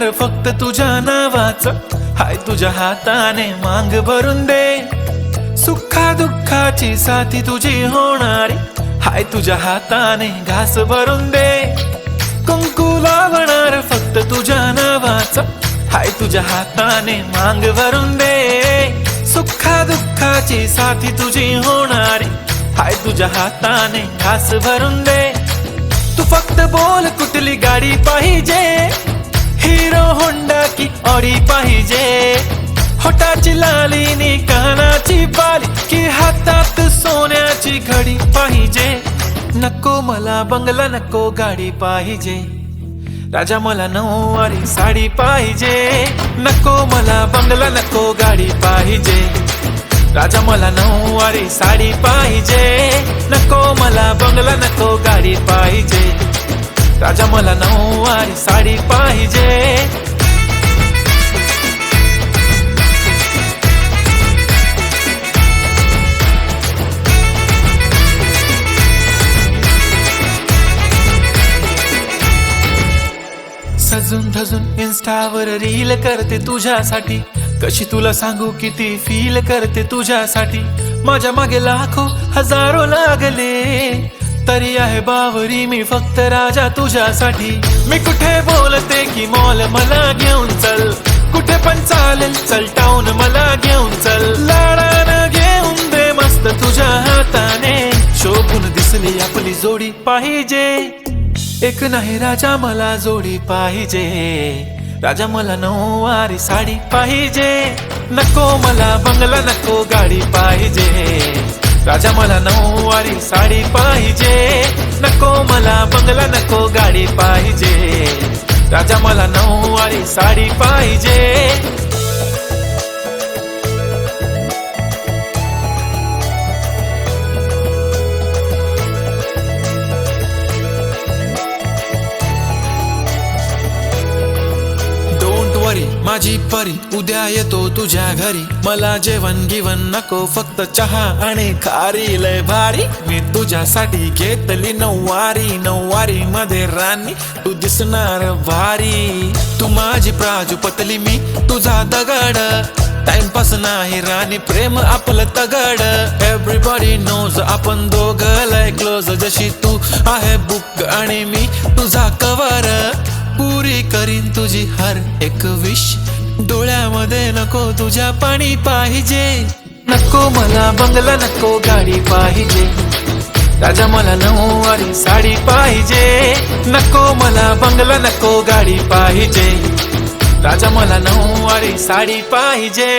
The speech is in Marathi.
बनणार फक्त तुझ्या नावाचं, हाय तुझ्या हाताने मांग भरून दे। सुखा दुःखाची साथी तुझी होणारी, हाय तुझ्या हाताने घास भरून दे। कुंकू लावणार फक्त तुझ्या नावाचं, हाय तुझ्या हाताने मांग भरून दे। सुखा दुःखाची साथी तुझी होणारी, हाय तुझ्या हाताने घास भरून दे। तू फक्त बोल कुठली गाडी पाहिजे, हिरो होंडा की ऑडी पाहिजे। होठाची लाली नी कानाची बाली, की हातात सोन्याची घडी पाहिजे। नको मला बंगला नको गाडी पाहिजे, राजा मला नऊवारी साडी पाहिजे। नको मला बंगला नको गाडी पाहिजे, राजा मला नऊवारी साडी पाहिजे। नको मला बंगला नको गाडी पाहिजे, राजा मला नऊवारी साडी पाहिजे। सजून धजून इन्स्टावर रील करते तुझ्यासाठी, कशी तुला सांगू किती फील करते तुझ्यासाठी। माझ्या मागे लाखो हजारो लागले, तरी आहे बावरी मी फक्त राजा तुझ्यासाठी। मी कुठे बोलते की मॉल मला घेऊन चल, कुठे पण चालेल चल टाऊन मला घेऊन चल। लाडानं घेऊन दे मस्त तुझ्या हाताने, शोभून दिसली आपली जोडी पाहिजे। एक नाही राजा मला जोडी पाहिजे, राजा मला नऊवारी साडी पाहिजे। नको मला बंगला नको गाडी पाहिजे, राजा मला नऊवारी साडी पाहिजे। नको मला बंगला नको गाडी पाहिजे, राजा मला नऊवारी साडी पाहिजे। माझी परी उद्या येतो तुझ्या घरी, मला जेवण गिवण नको फक्त चहा आणि खारी लय भारी। मी तुझ्यासाठी घेतली नऊवारी, नऊवारी मध्ये राणी तू दिसणार भारी। तू माझी प्राजूपतली मी तुझा दगड, टाइमपास नाही राणी प्रेम आपलं तगड। एव्हरीबॉडी नोज आपण दोघं लय क्लोज, जशी तू आहे बुक आणि मी तुझा कवर। पुरी करीन तुझी हर एक विश, डोळ्यामध्ये नको तुझ्या पाणी पाहिजे। नको मला बंगला नको गाडी पाहिजे, राजा मला नऊवारी साडी पाहिजे। नको मला बंगला नको गाडी पाहिजे, राजा मला नऊवारी साडी पाहिजे।